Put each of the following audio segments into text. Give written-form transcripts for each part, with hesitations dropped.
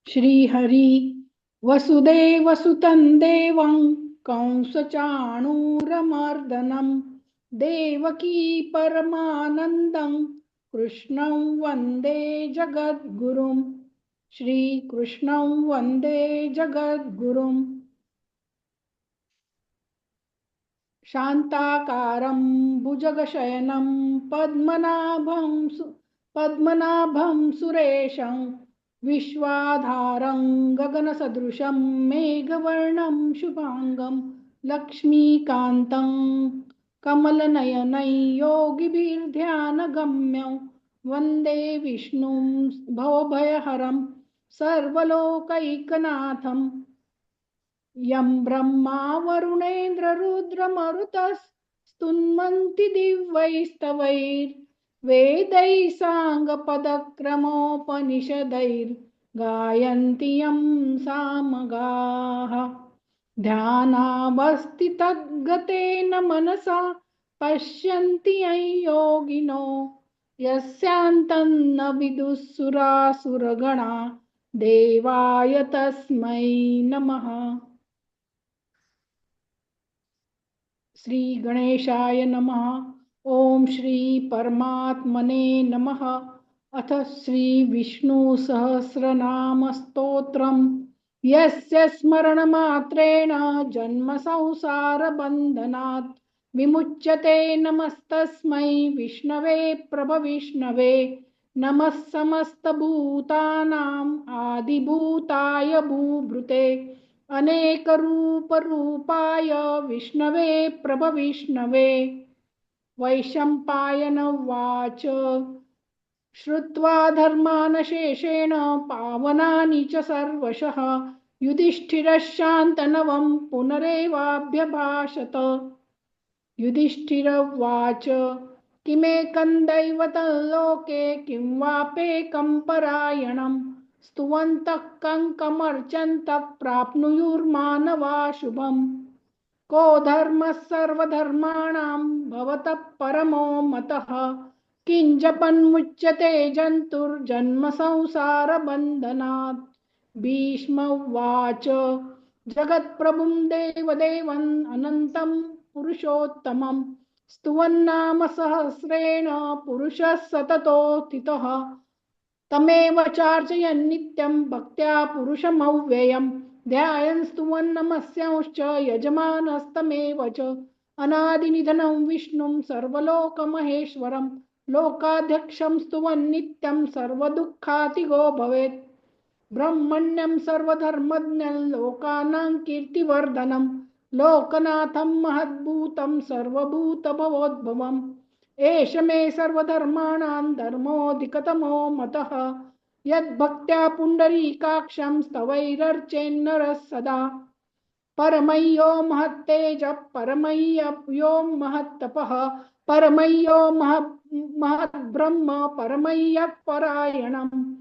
श्रीहरी वसुदेवसुतं देवं कंसचाणूरमर्दनं देवकी परमानन्दं कृष्णं वन्दे जगद्गुरुं। श्रीकृष्णं वन्दे जगद्गुरुं। शान्ताकारं भुजगशयनं पद्मनाभं सुरेशं विश्वाधारं गगनसदृशं मेघवर्णं शुभांगं लक्ष्मीकान्तं कमलनयनं योगिभिर्ध्यानगम्यं वन्दे विष्णुं भवभयहरं सर्वलोकैकनाथम्। यं ब्रह्मा वरुणेन्द्र रुद्रमरुतस्तुन्वन्ति दिव्यैस्तवैर्वेदैः साङ्गपदक्रमोपनिषदैर्गायन्ति यं सामगाः। ध्यानावस्थितगतेन मनसा पश्यन्ति यं योगिनो यस्यान्तं न विदुःसुरासुरगणा देवाय तस्मै नमः। श्री गणेशाय नमः। ओम श्री परमात्मने नमः। अथ श्री विष्णु सहस्रनाम स्तोत्रम् यस्य स्मरणमात्रेण जन्म संसार बन्धनात् विमुच्यते। नमस्तस्मै विष्णवे प्रभविष्णवे। नमः समस्तभूतानां आदिभूताय भूभृते अनेक रूप रूपाय विष्णवे प्रभविष्णवे। वैशंपायन उवाच श्रुत्वा धर्मानशेषेण पावनानि च सर्वशः युधिष्ठिरः शान्तनवं पुनरेवाभ्यभाषत। युधिष्ठिर उवाच किमेकं दैवतं लोके किं वाप्येकं परायणं स्तुवन्तः कङ्कमर्चन्तः प्राप्नुयुर्मानवा शुभम्। को धर्मः सर्वधर्माणां भवतः परमो मतः किञ्जपन्मुच्यते जन्तुर्जन्म संसारबन्धनात्। भीष्म उवाच जगत्प्रभुं देवदेवम् अनन्तं पुरुषोत्तमं स्तुवन्नाम सहस्रेण पुरुषः सततोऽथितः तमेव चार्चयन् नित्यं भक्त्या पुरुषमव्ययम् ध्यायन् स्तुवन् नमस्यांश्च यजमानस्तमेव च। अनादिनिधनं विष्णुं सर्वलोकमहेश्वरं लोकाध्यक्षं स्तुवन् नित्यं सर्वदुःखातिगो भवेत्। ब्रह्मण्यं सर्वधर्मज्ञं लोकानां कीर्तिवर्धनं लोकनाथं महद्भूतं सर्वभूतभवोद्भवम्। एष मे सर्वधर्माणां धर्मोऽधिकतमो मतः यद्भक्त्या पुण्डरीकाक्षं स्तवैरर्चेन्नरः सदा। परमय्यो महत्तेजः परमय्यो महत्तपः परमय्यो महद्ब्रह्म परमय्यः परायणम्।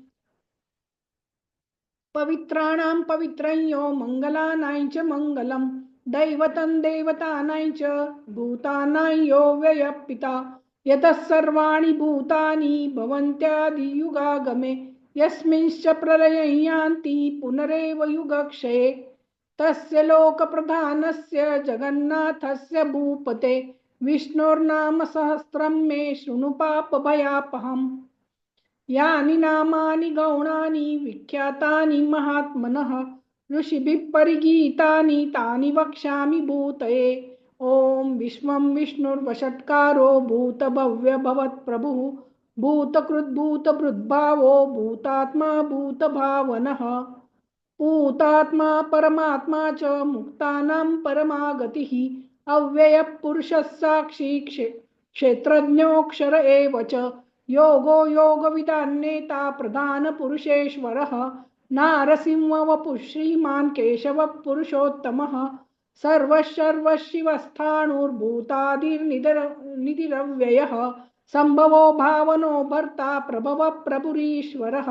पवित्राणां पवित्रं मंगलानां च मंगलम् दैवतं देवतानां च भूतानां यो व्ययः पिता यतः सर्वाणि भूतानि भवन्त्यादियुगागमे यस्मिंश्च प्रलयं यान्ति पुनरेव युगक्षये तस्य लोकप्रधानस्य जगन्नाथस्य भूपते विष्णोर्नाम सहस्रं मे शृणु पापभयापहम्। यानि नामानि गौणानि विख्यातानि महात्मनः ऋषिभिः परिगीतानि तानि वक्ष्यामि भूतये। ओम विश्वं विष्णुर्वषट्कारो भूतभव्य भवत्प्रभुः भूतकृद्भूतभृद्भावो भूतात्मा भूतभावनः। भूतात्मा परमात्मा च मुक्तानां परमागतिः अव्ययः पुरुषः साक्षी क्षेत्रज्ञोऽक्षर एव च योगो योगविदान्नेता प्रधान पुरुषेश्वरः नारसिंह वपुः श्रीमान् केशवः पुरुषोत्तमः सर्वशर्वशिवस्थाणुर्भूतादिर्निधिरव्ययः संभवो भावनो भर्ता प्रभवः प्रभुरीश्वरः।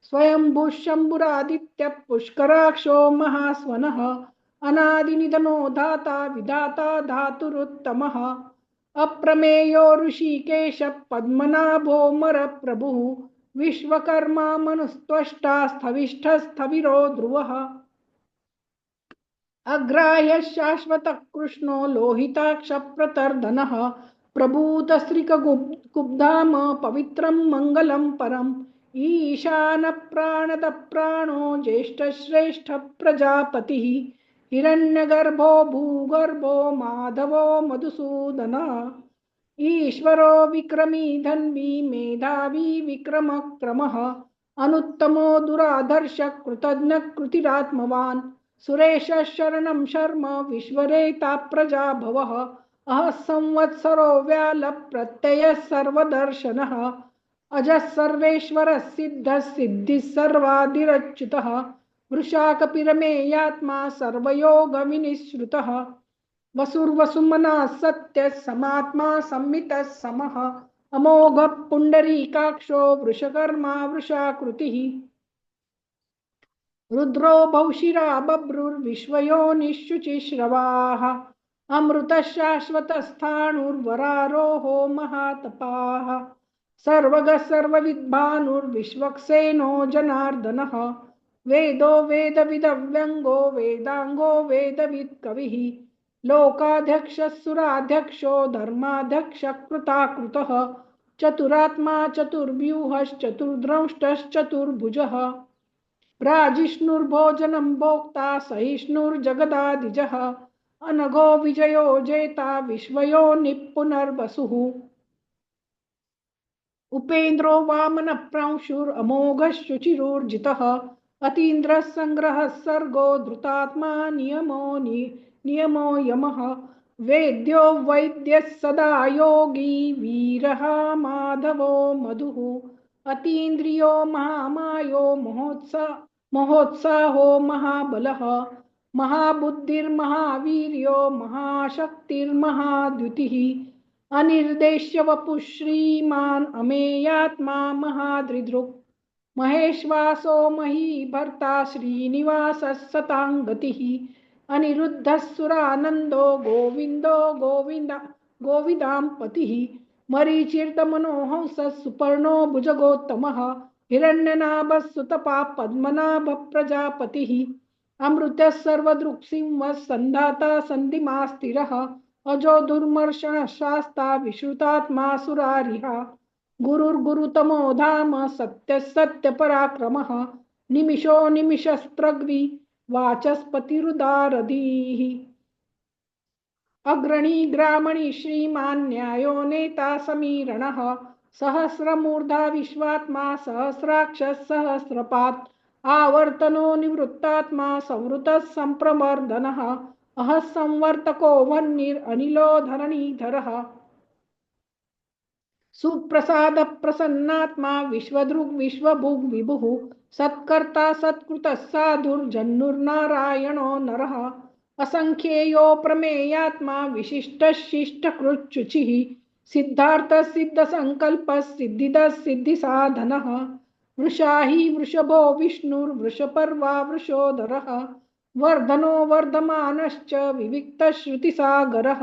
स्वयंभुः शम्भुरादित्यः पुष्कराक्षो महास्वनः अनादिनिधनो धाता विधाता धातुरुत्तमः। अप्रमेयो ऋषिकेश पद्मनाभो मर प्रभुः विश्वकर्मा मनुस्त्वष्टा स्थविष्ठस्थविरो ध्रुवः अग्राह्य शाश्वत कृष्णो लोहिताक्ष प्रतर्दनः प्रभूतस्त्रिककुब्धाम पवित्रं मङ्गलं परम् ईशान प्राणद प्राणो ज्येष्ठश्रेष्ठ प्रजापतिः हिरण्यगर्भो भूगर्भो माधवो मधुसूदनः ईश्वरो विक्रमी धन्वी मेधावी विक्रमक्रमः अनुत्तमो दुराधर्ष कृतज्ञ कृतिरात्मवान् सुरेश शरणं शर्म विश्वरेता प्रजा भवः अह संवत्सरो व्याल प्रत्यय सर्वदर्शनः अजः सर्वेश्वर सिद्ध सिद्धि सर्वादिरच्युतः वृषाकपिरमेयात्मा सर्वयोग विनिश्रुतः वसुर्वसुमना सत्य समात्मा संमितः समः अमोघ पुंडरीकाक्षो वृषकर्मा वृषाकृतिः रुद्रो बहुशिरा बभ्रुर्विश्वयोनिश्चुचिश्रवाः अमृतशाश्वतस्थाणुर्वरारोहो महातपाः सर्वगः सर्वविद्भानुर्विश्वक्सेनो जनार्दनः वेदो वेदविदव्यङ्गो वेदाङ्गो वेदवित्कविः लोकाध्यक्षः धर्माध्यक्षकृताकृतः चतुरात्मा चतुर्व्यूहश्चतुर्द्रष्टश्चतुर्भुजः प्राजिष्णुर्भोजनं भोक्ता सहिष्णुर्जगदादिजः अनघो विजयो जेता विश्वयो निपुनर्वसुः उपेन्द्रो वामन प्रांशुरमोघः शुचिरोर्जितः अतीन्द्रः संग्रहः सर्गो धृतात्मा नियमो यमः वेद्यो वैद्यः सदा योगी वीरः माधवो मधुः अतीन्द्रियो महामायो महोत्साहो महाबलः महाबुद्धिर्महावीर्यो महाशक्तिर्महाद्युतिः अनिर्देश्य वपुः श्रीमान् अमेयात्मा महादृदृक् महेश्वासो महीभर्ता श्रीनिवासः सताङ्गतिः अनिरुद्धः सुरानन्दो गोविन्दो गोविदां पतिः मरीचिर्दमनोहंसः सुपर्णो भुजगोत्तमः हिरण्यनाभः सुतपा पद्मनाभः प्रजापतिः अमृतः सर्वदृक्सिंहः सन्धाता सन्धिमास्तिरः अजो दुर्मर्षणः शास्ता विश्रुतात्मा सुरारिः गुरुर्गुरुतमो धाम सत्यः सत्यपराक्रमः निमिषो निमिषस्त्रग्वी वाचस्पतिरुदारधीः अग्रणी ग्रामणी श्रीमान् न्यायो नेता समीरणः सहस्रमूर्धा विश्वात्मा सहस्राक्षः सहस्रपात् आवर्तनो निवृत्तात्मा संवृतः संप्रवर्धनः अहः संवर्तको वह्निरनिलो धरणीधरः सुप्रसाद प्रसन्नात्मा विश्वदृग् विश्वभुग् विभुः सत्कर्ता सत्कृतः साधुर्जन्नुर्नारायणो नरः असंख्येयो प्रमेयात्मा विशिष्टः शिष्टकृच्छुचिः सिद्धार्थः सिद्धसंकल्पः सिद्धिदः सिद्धिसाधनः वृषाही वृषभो विष्णुर्वृषपर्वा वृषोदरः वर्धनो वर्धमानश्च विविक्तः श्रुतिसागरः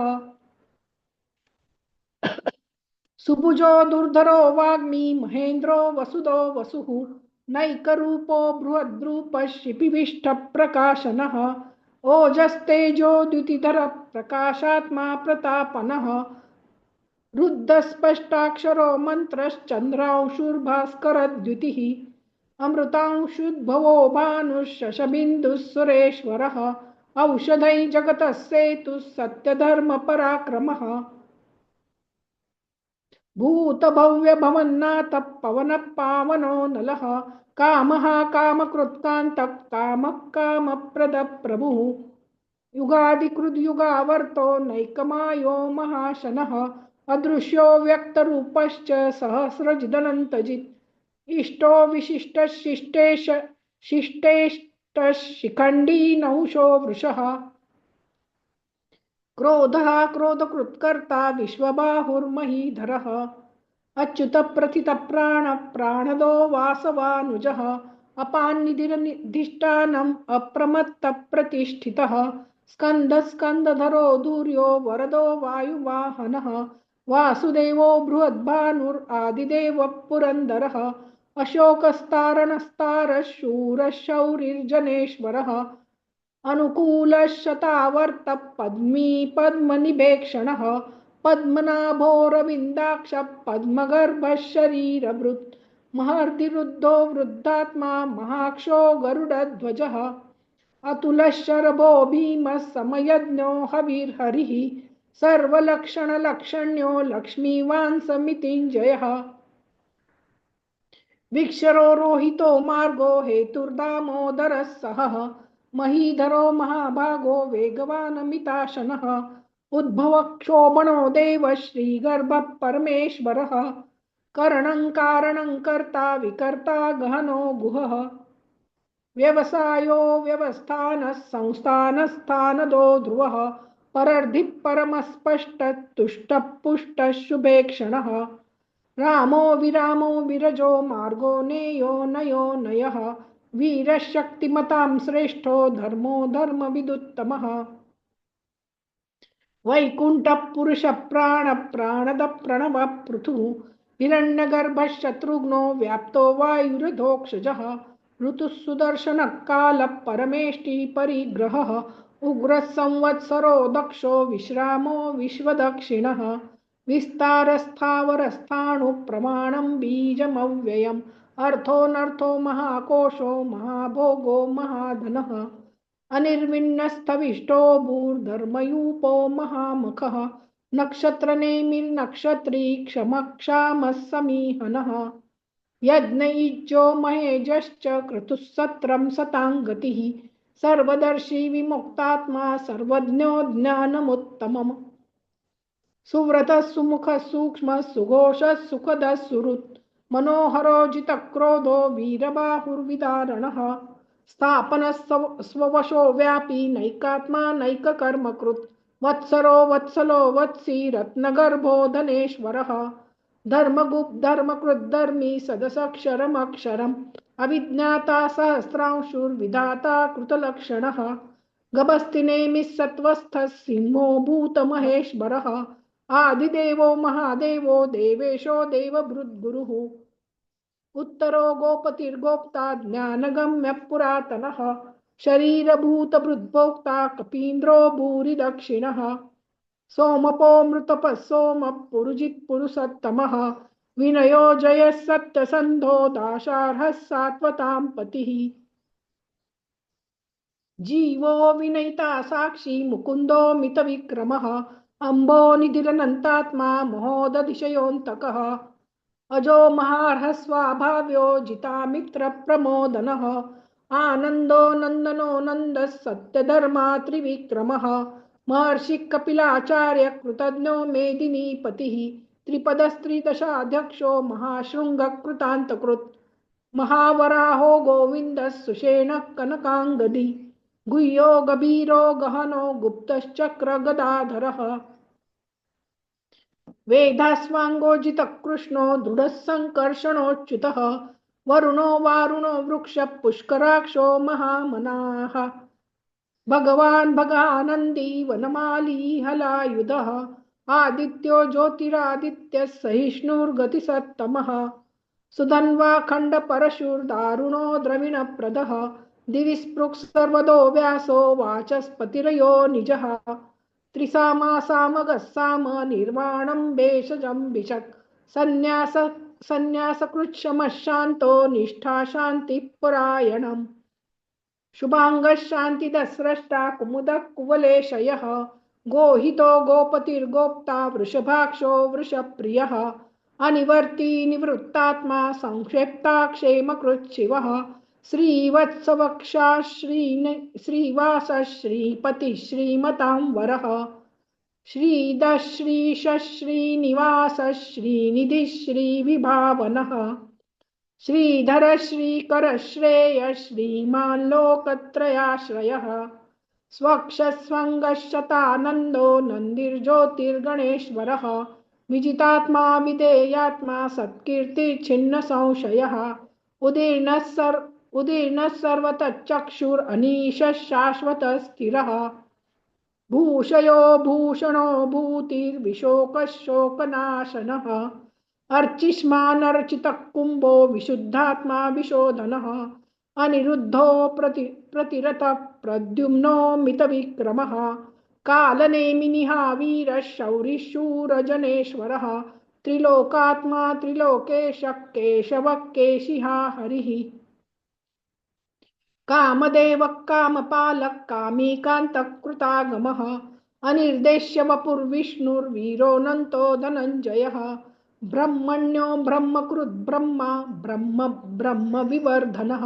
सुभुजो दुर्धरो वाग्मी महेन्द्रो वसुदो वसुः नैकरूपो बृहद्रूपः शिपिविष्टप्रकाशनः ओजस्तेजो द्युतिधर प्रकाशात्मा प्रतापनः रुद्धस्पष्टाक्षरो मन्त्रश्चन्द्रांशुर्भास्करद्युतिः अमृतांशुद्भवो भानुः सुरेश्वरः औषधै जगतः सेतुः सत्यधर्मपराक्रमः भूतभव्य भवन्नाथ पवन पावनो नलः कामः कामकृत्कान्तः कामः कामप्रद प्रभुः युगादिकृद्युगावर्तो नैकमायो महाशनः अदृश्यो व्यक्तरूपश्च सहस्रजिदनन्तजित् इष्टो विशिष्टशिष्टेश शिष्टेष्टशिखण्डी नहुषो वृषः क्रोधः क्रोधकृत्कर्ता विश्वबाहुर्महीधरः अच्युत प्रथित प्राण प्राणदो वासवानुजः अपान्निधिष्ठानम् अप्रमत्त प्रतिष्ठितः स्कंद स्कंदधरो धूर्यो वरदो वायुवाहनः वासुदेवो बृहद्भानुरादिदेवः पुरन्दरः अशोकस्तारणस्तारशूरशौरिर्जनेश्वरः अनुकूलशतावर्त पद्मी पद्मनिभेक्षणः पद्मनाभोरविन्दाक्ष पद्मगर्भः शरीरभृत् महर्तिरुद्धो वृद्धात्मा महाक्षो गरुडध्वजः अतुलशरभो भीमः समयज्ञो हविर्हरिः सर्वलक्षणलक्षण्यो लक्ष्मीवान् समितिञ्जयः विक्षरो रोहितो मार्गो हेतुर्दामोदरः सहः महीधरो महाभागो वेगवानमिताशनः उद्भवक्षोभणो देव श्रीगर्भः परमेश्वरः करणं कारणं कर्ता विकर्ता गहनो गुहः व्यवसायो व्यवस्थानः संस्थानस्थानदो ध्रुवः परर्धिः परमस्पष्टः तुष्टः पुष्टः शुभेक्षणः रामो विरामो विरजो मार्गो नेयो नयो नयः वीरशक्तिमतां श्रेष्ठो धर्मो धर्मविदुत्तमः वैकुण्ठः पुरुषः प्राणद प्रणवः पृथुः हिरण्यगर्भः शत्रुघ्नो व्याप्तो वायुरधोक्षजः ऋतुः सुदर्शनः कालः परमेष्टि परिग्रहः उग्रः संवत्सरो दक्षो विश्रामो विश्वदक्षिणः विस्तारस्थावरस्थाणु प्रमाणं बीजमव्ययम् अर्थोऽनर्थो महाकोशो महाभोगो महाधनः अनिर्विण्णस्थविष्टो भूर्धर्मयूपो महामखः नक्षत्रनेमिर्नक्षत्री क्षमक्षामः समीहनः यज्ञयुज्यो महेजश्च क्रतुः सत्रं सतां गतिः सर्वदर्शी विमुक्तात्मा सर्वज्ञो ज्ञानमुत्तमम् सुव्रतः सुमुखः सूक्ष्मः सुघोषः सुखदः सुहृत् मनोहरो जितक्रोधो वीरबाहुर्विदारणः स्थापनः स्ववशो व्यापी नैकात्मा नैककर्मकृत् वत्सरो वत्सलो वत्सी रत्नगर्भो धनेश्वरः धर्मकृद्धर्मी सदसक्षरमक्षरम् अविज्ञाता सहस्रांशुर्विधाता कृतलक्षणः गभस्तिनेमिः सत्त्वस्थः सिंहो भूतमहेश्वरः आदिदेवो महादेवो देवेशो देवभृद्गुरुः उत्तरो गोपतिर्गोप्ता ज्ञानगम्यः पुरातनः शरीरभूतभृद्भोक्ता कपीन्द्रो भूरिदक्षिणः सोमपो मृतपः सोमः पुरुजित्पुरुषोत्तमः विनयो जयः सत्यसन्धो दाशार्हः सात्वतां पतिः जीवो विनयिता साक्षी मुकुंदो मितविक्रमः अम्बो निधिरनन्तात्मा महोदधिशयोऽन्तकः अजो महार्हः स्वाभाव्यो जितामित्र प्रमोदनः आनन्दो नन्दनो नन्दः सत्यधर्मा त्रिविक्रमः महर्षि कपिलाचार्य कृतज्ञो मेदिनीपतिः त्रिपदस्त्रिदशाध्यक्षो महाशृङ्गः कृतान्तकृत् महावराहो गोविन्दः सुषेणः कनकाङ्गदी गुह्यो गभीरो गहनो गुप्तश्चक्र गदाधरः वेदास्वाङ्गोजितकृष्णो दृढः सङ्कर्षणोच्युतः वरुणो वारुणो वृक्षः पुष्कराक्षो महामनाः भगवान् भगानन्दी वनमाली हलायुधः आदित्यो ज्योतिरादित्यः सहिष्णुर्गतिसत्तमः सुधन्वा खण्डपरशुर्दारुणो द्रविणप्रदः दिवि स्पृक् सर्वदो व्यासो वाचस्पतिरयो निजः त्रिसामासामगः साम निर्वाणं भेषजं भिषक् सन्न्यासकृच्छमः शान्तो निष्ठा शान्तिपरायणम् शुभांगः शान्तिदः स्रष्टा कुमुदः कुवलेशयः गोहितो गोपतिर्गोप्ता वृषभाक्षो वृषप्रियः अनिवर्ती निवृत्तात्मा संक्षेप्ता क्षेमकृच्छिवः श्रीवत्सवक्षा श्रीवास श्रीपति श्रीमतां वरः श्रीधः श्रीश श्रीनिवास श्रीनिधि श्रीविभावनः श्रीधर श्रीकर श्रेय श्रीमान् लोकत्रयाश्रयः स्वक्षस्वङ्गशतानन्दो नन्दिर्ज्योतिर्गणेश्वरः विजितात्मा विधेयात्मा सत्कीर्तिर्छिन्न संशयः उदीर्णः सर्वतश्चक्षुरनीशः शाश्वतः स्थिरः भूषयो भूषणो भूतिर्विशोकः शोकनाशनः अर्चिष्मानर्चितः कुम्भो विशुद्धात्मा विशोधनः अनिरुद्धो प्रतिरतः प्रद्युम्नो मितविक्रमः कालनेमिनिः वीरः शौरिशूरजनेश्वरः त्रिलोकात्मा त्रिलोकेशः केशवः केशिः हरिः कामदेवः कामपालः कामीकान्तः कृतागमः अनिर्देश्य वपुर्विष्णुर्वीरोऽनन्तो धनञ्जयः ब्रह्मण्यो ब्रह्मकृद् ब्रह्मा ब्रह्म ब्रह्म विवर्धनः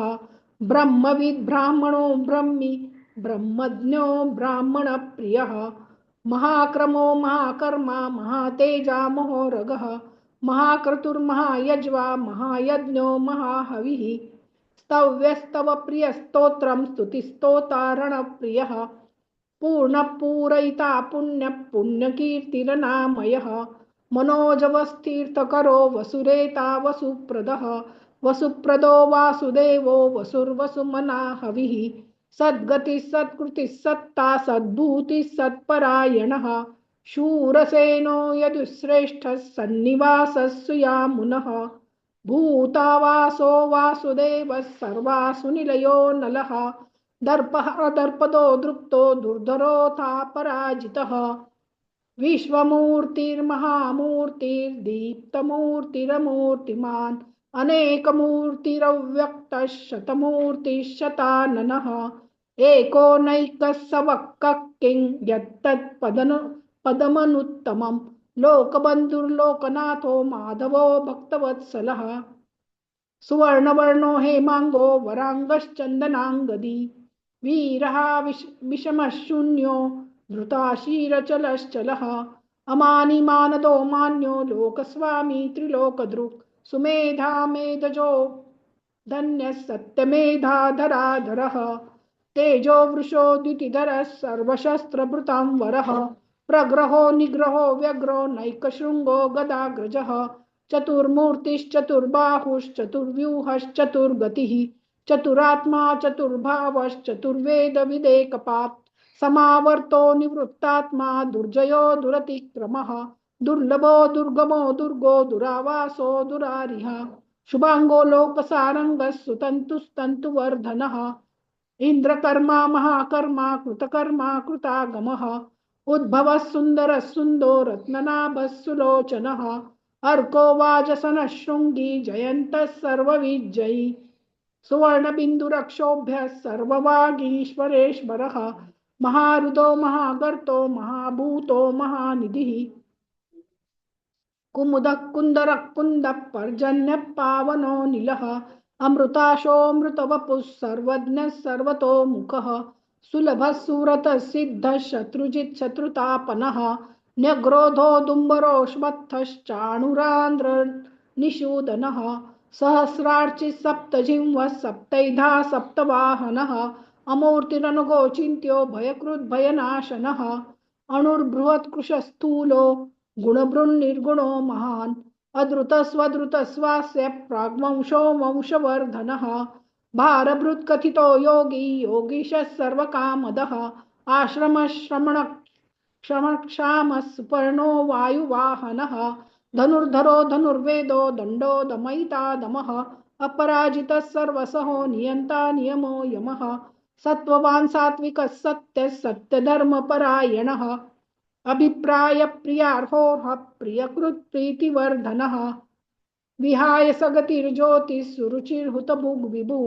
ब्रह्मविद् ब्राह्मणो ब्रह्मी ब्रह्मज्ञो ब्राह्मणप्रियः महाक्रमो महाकर्मा महातेजा महोरगः महाक्रतुर्महायज्वा महायज्ञो महाहविः स्तव्यस्तव प्रिय स्तोत्रम स्तुतिस्तोतारण प्रिय पूर्ण पूरयिता पुण्य पुण्यकीर्तिरनामयः मनोजवस्थीर्थकरो वसुरेता वसुप्रदः वसुप्रदो वासुदेवो वसुर्वसुमना हविः सद्गति सत्कृति सत्ता सद्भूति सत्परायणः शूरसेनो यदुश्रेष्ठः सन्निवासः सुयामुनः भूतावासो वासुदेवः सर्वासु निलयो नलः दर्पः दर्पदो दृप्तो दुर्धरोऽथा पराजितः विश्वमूर्तिर्महामूर्तिर्दीप्तमूर्तिरमूर्तिमान् अनेकमूर्तिरव्यक्तः शतमूर्तिः एकोनैकः सवक्कः किं यत्तत्पदमनुत्तमम् लोकबन्धुर्लोकनाथो माधवो भक्तवत्सलः सुवर्णवर्णो हेमांगो वरांगश्चन्दनांगदी वीरः विषमशून्यो धृताशीरचलश्चलः अमानी मानदो मान्यो लोकस्वामी त्रिलोकदृक् सुमेधा मेधजो धन्यः सत्यमेधाधराधरः तेजो वृषो द्युतिधरः सर्वशस्त्रभृतां वरः प्रग्रहो निग्रहो व्यग्रो नैकशृंगो गदाग्रजः चतुर्मूर्तिश्चतुर्बाहुश्चतुर्व्यूहश्चतुर्गतिः चतुरात्मा चतुर्भावश्चतुर्वेद विदेकपात् समावर्तो निवृत्तात्मा दुर्जयो दुरतिक्रमः दुर्लभो दुर्गमो दुर्गो दुरावासो दुरारिः शुभांगो लोकसारंगः सुतन्तुस्तन्तुवर्धनः इंद्रकर्मा महाकर्मा कृतकर्मा कृतागमः उद्भवः सुन्दरः सुन्दो रत्ननाभः सुलोचनः अर्को वाजसनः शृंगी जयन्तः सर्वविजयी सुवर्णबिन्दुरक्षोभ्यः सर्ववागीश्वरेश्वरः महारुदो महागर्तो महाभूतो महानिधिः कुमुदः कुन्दरः कुन्दः पर्जन्यः पावनो नीलः अमृताशोऽमृतवपुः सर्वज्ञः सर्वतोमुखः सुलभः सुरतः सिद्धः शत्रुजित् शत्रुतापनः न्यग्रोधो दुम्बरोऽश्वत्थश्चाणुरान्द्र निषूदनः सहस्रार्चि सप्तजिह्वः सप्तैधा सप्तवाहनः अमूर्तिरनुगोचिन्त्यो भयकृद्भयनाशनः अणुर्बृहत्कृशस्थूलो गुणभृन्निर्गुणो महान् अद्रुतस्वद्रुतस्वास्य प्राग्वंशो वंशवर्धनः भारभृत्कथितो योगी योगीशः सर्वकामदः आश्रमश्रमणक्षमक्षामः सुपर्णो वायुवाहनः धनुर्धरो धनुर्वेदो दण्डो दमयिता दमः अपराजितः सर्वसहो नियन्ता नियमो यमः सत्त्ववान् सात्विकः सत्यः सत्यधर्मपरायणः अभिप्राय प्रियार्होः प्रियकृत् प्रीतिवर्धनः विहाय सगतिर्ज्योतिः सुरुचिर्हुतभुग् विभु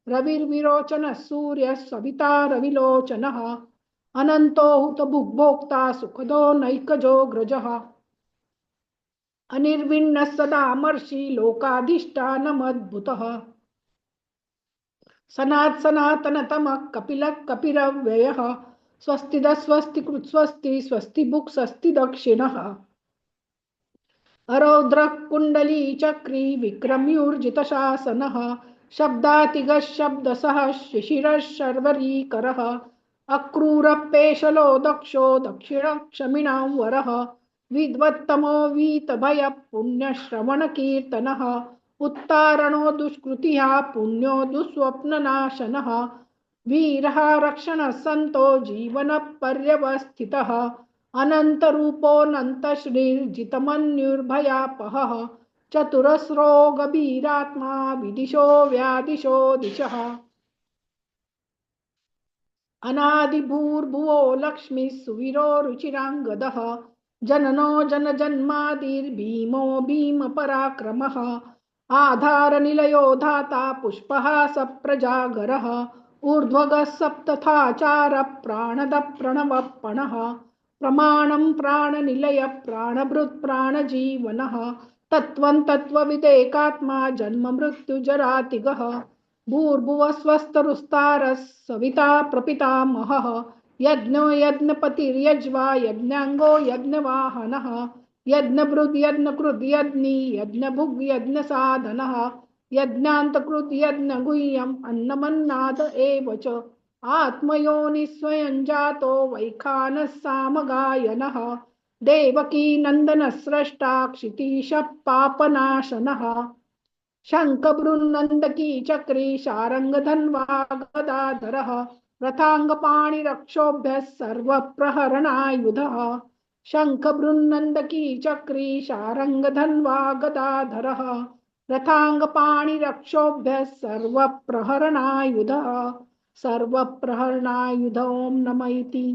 रविर्विरोचनः सूर्यः सविता रविलोचनः अनन्तो हुतभुग्भोक्ता सुखदो नैकजोऽग्रजः अनिर्विण्णः सदामर्षि लोकाधिष्ठानमद्भुतः सनातनतमः कपिलः कपिरव्ययः स्वस्तिदः स्वस्तिकृत् स्वस्ति स्वस्तिभुक् स्वस्ति दक्षिणः अरौद्रः कुण्डली चक्री विक्रम्यूर्जितशासनः शब्दातिगः शब्दसः शिशिरः शर्वरीकरः अक्रूरः पेशलो दक्षो दक्षिणक्षमिणां वरः विद्वत्तमो वीतभयः पुण्यश्रवणकीर्तनः उत्तारणो दुष्कृतिः पुण्यो दुःस्वप्ननाशनः वीरः रक्षणः सन्तो जीवनः पर्यवस्थितः अनन्तरूपोऽनन्तश्रीर्जितमन्युर्भयापहः चतुरस्रो गभीरात्मा विदिशो व्यादिशो दिशः अनादिभूर्भुवो लक्ष्मी सुवीरो रुचिरांगदः जननो जनजन्मादिर्भीमो भीमपराक्रमः आधारनिलयो धाता पुष्पः सप्रजागरः ऊर्ध्वगः सप्तथाचारः प्राणदः प्रणवः प्रमाणं प्राणनिलय प्राणभृत् प्राणजीवनः तत्त्वं तत्त्वविदेकात्मा जन्म मृत्युजरातिगः भूर्भुवस्वस्तरुस्तारः सविता प्रपितामहः यज्ञो यज्ञपतिर्यज्वा यज्ञांगो यज्ञवाहनः यज्ञभृद् यज्ञकृद् यज्ञी यज्ञभुग् यज्ञसाधनः यज्ञान्तकृद् यज्ञगुह्यम् अन्नमन्नाद एव च आत्मयोनि स्वयं जातो वैखानः सामगायनः देवकी नन्दनः स्रष्टा क्षितीशः पापनाशनः शङ्खबृन्नन्दकी चक्री शारङ्गधन्वा गदाधरः रथाङ्गपाणिरक्षोभ्यः सर्वप्रहरणायुधः शङ्खबृन्नन्दकी चक्री शारङ्गधन्वा गदाधरः रथाङ्गपाणिरक्षोभ्यः सर्वप्रहरणायुधः सर्वप्रहरणायुध ओम नमः इति।